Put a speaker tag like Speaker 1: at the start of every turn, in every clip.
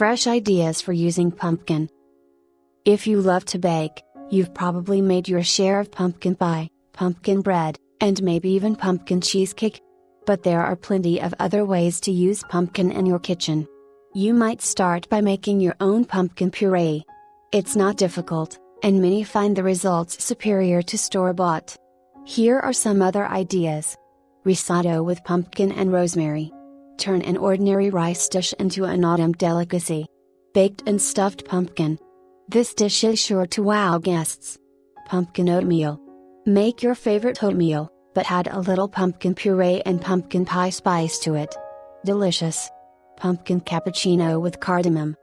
Speaker 1: fresh ideas for using pumpkin. If you love to bake, you've probably made your share of pumpkin pie, pumpkin bread, and maybe even pumpkin cheesecake. But there are plenty of other ways to use pumpkin in your kitchen. You might start by making your own pumpkin puree. It's not difficult, and many find the results superior to store-bought. Here are some other ideas. Risotto with pumpkin and rosemary. Turn an ordinary rice dish into an autumn delicacy. Baked and stuffed pumpkin. This dish is sure to wow guests. Pumpkin oatmeal. Make your favorite oatmeal, but add a little pumpkin puree and pumpkin pie spice to it. Delicious. Pumpkin cappuccino with cardamom.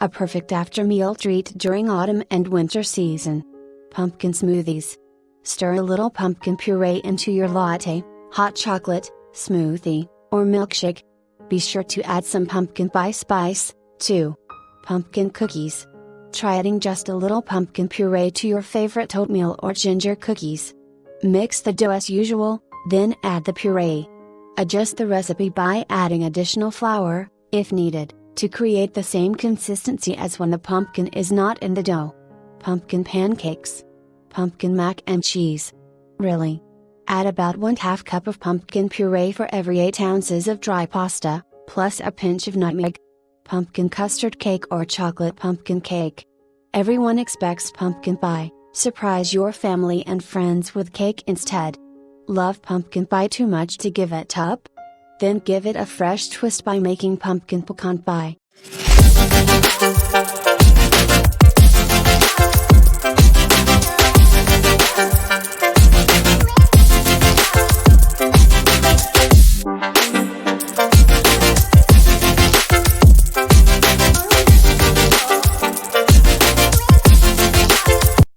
Speaker 1: A perfect after-meal treat during autumn and winter season. Pumpkin smoothies. Stir a little pumpkin puree into your latte, hot chocolate, smoothie, or milkshake. Be sure to add some pumpkin pie spice, too. Pumpkin cookies. Try adding just a little pumpkin puree to your favorite oatmeal or ginger cookies. Mix the dough as usual, then add the puree. Adjust the recipe by adding additional flour, if needed, to create the same consistency as when the pumpkin is not in the dough. Pumpkin pancakes. Pumpkin mac and cheese. Really? Add about 1/2 cup of pumpkin puree for every 8 ounces of dry pasta, plus a pinch of nutmeg. Pumpkin custard cake or chocolate pumpkin cake. Everyone expects pumpkin pie. Surprise your family and friends with cake instead. Love pumpkin pie too much to give it up? Then give it a fresh twist by making pumpkin pecan pie.